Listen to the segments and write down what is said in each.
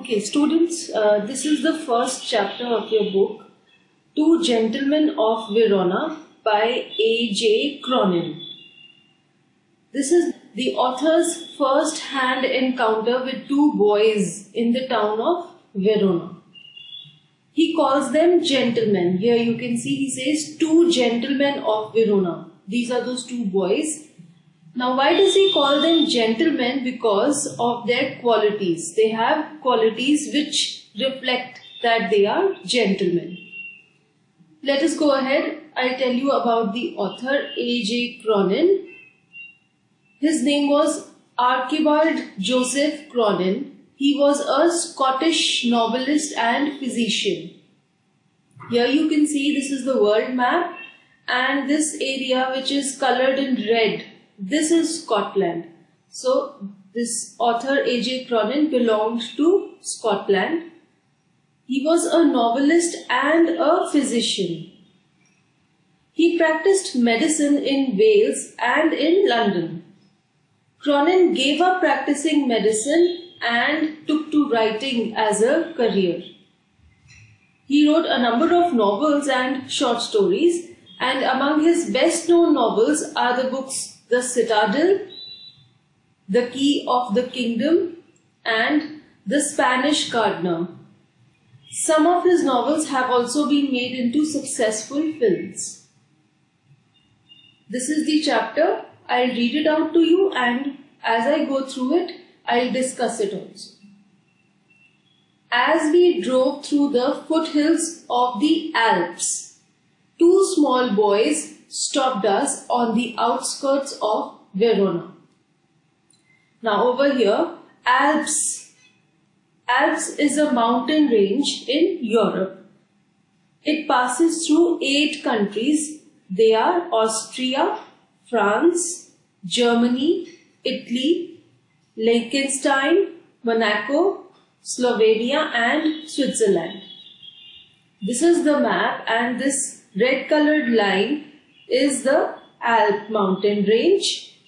Okay, students, this is the first chapter of your book, Two Gentlemen of Verona by A.J. Cronin. This is the author's first-hand encounter with two boys in the town of Verona. He calls them gentlemen. Here you can see he says two gentlemen of Verona. These are those two boys. Now why does he call them gentlemen? Because of their qualities. They have qualities which reflect that they are gentlemen. Let us go ahead. I'll tell you about the author A.J. Cronin. His name was Archibald Joseph Cronin. He was a Scottish novelist and physician. Here you can see this is the world map, and this area which is colored in red, this is Scotland. So this author A.J. Cronin belonged to Scotland. He was a novelist and a physician. He practiced medicine in Wales and in London. Cronin gave up practicing medicine and took to writing as a career. He wrote a number of novels and short stories, and among his best known novels are the books The Citadel, The Key of the Kingdom, and The Spanish Gardener. Some of his novels have also been made into successful films. This is the chapter. I'll read it out to you, and as I go through it, I'll discuss it also. As we drove through the foothills of the Alps, two small boys stopped us on the outskirts of Verona. Now over here, Alps is a mountain range in Europe. It passes through 8 countries. They are Austria, France, Germany, Italy, Liechtenstein, Monaco, Slovenia and Switzerland. This is the map, and this red colored line is the Alp mountain range.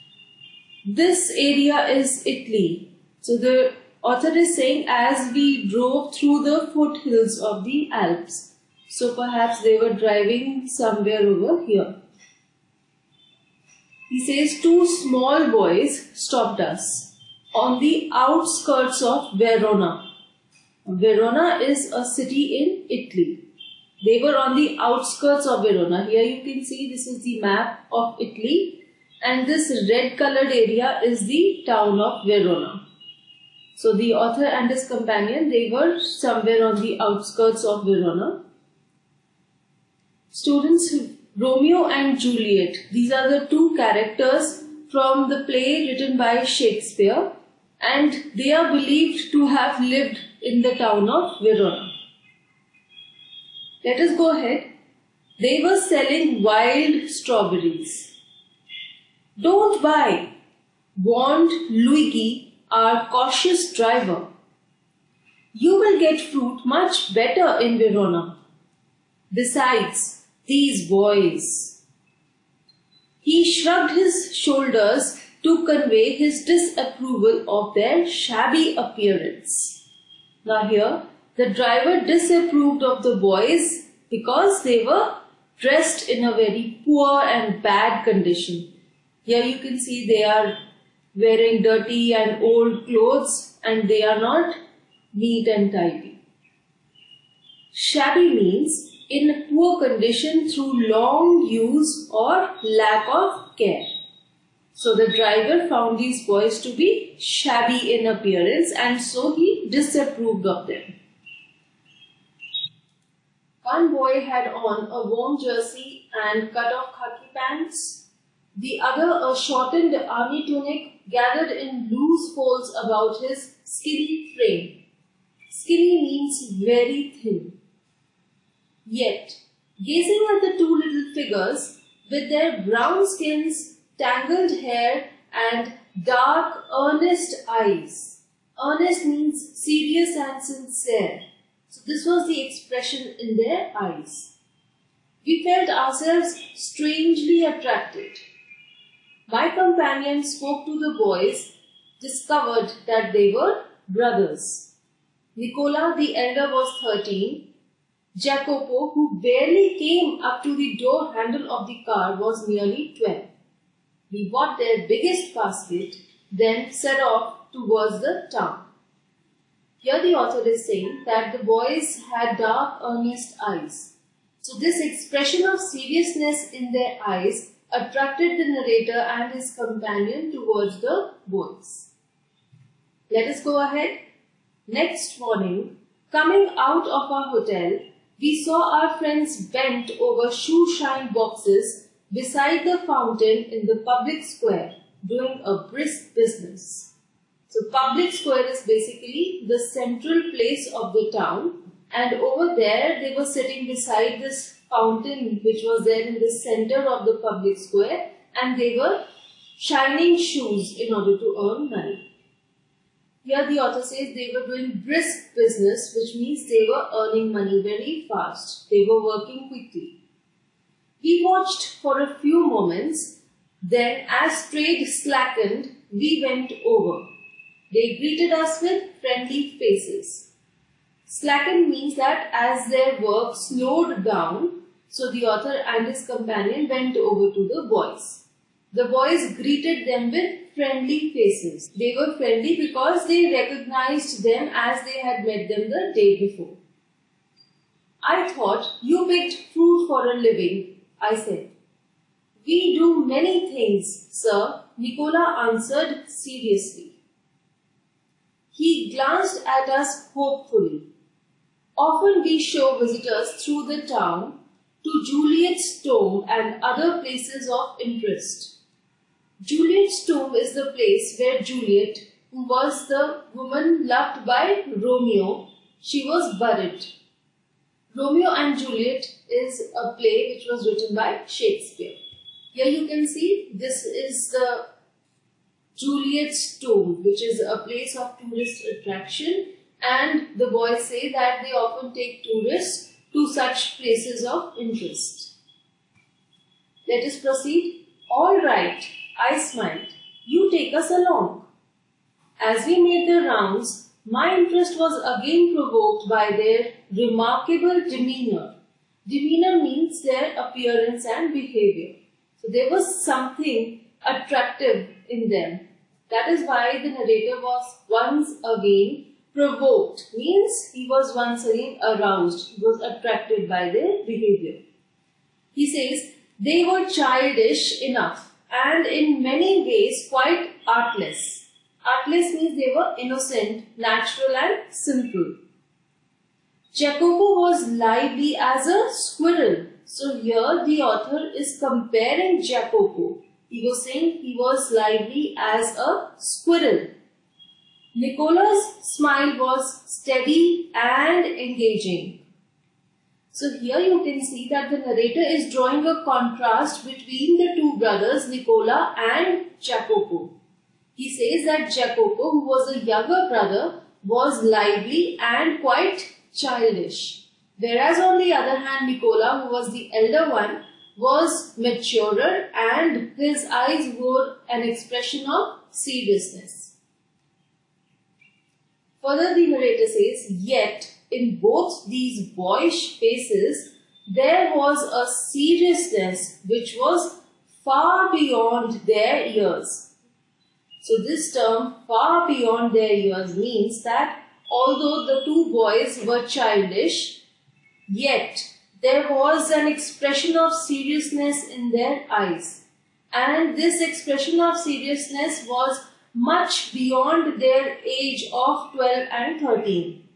This area is Italy. So the author is saying as we drove through the foothills of the Alps. So perhaps they were driving somewhere over here. He says two small boys stopped us on the outskirts of Verona. Verona is a city in Italy. They were on the outskirts of Verona. Here you can see this is the map of Italy, and this red colored area is the town of Verona. So the author and his companion, they were somewhere on the outskirts of Verona. Students, Romeo and Juliet, these are the two characters from the play written by Shakespeare, and they are believed to have lived in the town of Verona. Let us go ahead. They were selling wild strawberries. Don't buy, warned Luigi, our cautious driver. You will get fruit much better in Verona. Besides, these boys. He shrugged his shoulders to convey his disapproval of their shabby appearance. Now here, the driver disapproved of the boys because they were dressed in a very poor and bad condition. Here you can see they are wearing dirty and old clothes, and they are not neat and tidy. Shabby means in poor condition through long use or lack of care. So the driver found these boys to be shabby in appearance, and so he disapproved of them. One boy had on a warm jersey and cut-off khaki pants. The other a shortened army tunic gathered in loose folds about his skinny frame. Skinny means very thin. Yet, gazing at the two little figures with their brown skins, tangled hair and dark, earnest eyes. Earnest means serious and sincere. So this was the expression in their eyes. We felt ourselves strangely attracted. My companion spoke to the boys, discovered that they were brothers. Nicola the elder was 13. Jacopo, who barely came up to the door handle of the car, was nearly 12. We bought their biggest basket, then set off towards the town. Here the author is saying that the boys had dark, earnest eyes. So this expression of seriousness in their eyes attracted the narrator and his companion towards the boys. Let us go ahead. Next morning, coming out of our hotel, we saw our friends bent over shoe-shine boxes beside the fountain in the public square, doing a brisk business. So public square is basically the central place of the town, and over there they were sitting beside this fountain which was there in the center of the public square, and they were shining shoes in order to earn money. Here the author says they were doing brisk business, which means they were earning money very fast. They were working quickly. We watched for a few moments, then as trade slackened, we went over. They greeted us with friendly faces. Slacken means that as their work slowed down, so the author and his companion went over to the boys. The boys greeted them with friendly faces. They were friendly because they recognized them as they had met them the day before. I thought you picked fruit for a living, I said. We do many things, sir, Nicola answered seriously. He glanced at us hopefully. Often we show visitors through the town to Juliet's tomb and other places of interest. Juliet's tomb is the place where Juliet, who was the woman loved by Romeo, she was buried. Romeo and Juliet is a play which was written by Shakespeare. Here you can see this is the Juliet's tomb, which is a place of tourist attraction, and the boys say that they often take tourists to such places of interest. Let us proceed. All right, I smiled. You take us along. As we made the rounds, my interest was again provoked by their remarkable demeanor. Demeanor means their appearance and behavior. So there was something attractive in them. That is why the narrator was once again provoked. Means he was once again aroused. He was attracted by their behavior. He says, they were childish enough and in many ways quite artless. Artless means they were innocent, natural and simple. Jacopo was lively as a squirrel. So here the author is comparing Jacopo. He was saying he was lively as a squirrel. Nicola's smile was steady and engaging. So here you can see that the narrator is drawing a contrast between the two brothers, Nicola and Jacopo. He says that Jacopo, who was a younger brother, was lively and quite childish. Whereas on the other hand, Nicola, who was the elder one, was maturer and his eyes wore an expression of seriousness. Further, the narrator says, yet in both these boyish faces, there was a seriousness which was far beyond their years. So this term, far beyond their years, means that although the two boys were childish, yet there was an expression of seriousness in their eyes. And this expression of seriousness was much beyond their age of 12 and 13.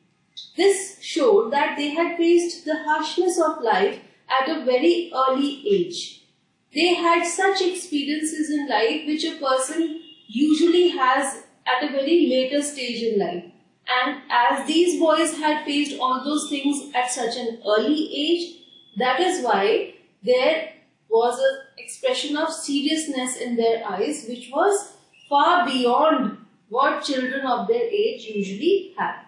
This showed that they had faced the harshness of life at a very early age. They had such experiences in life which a person usually has at a very later stage in life. And as these boys had faced all those things at such an early age, that is why there was an expression of seriousness in their eyes which was far beyond what children of their age usually have.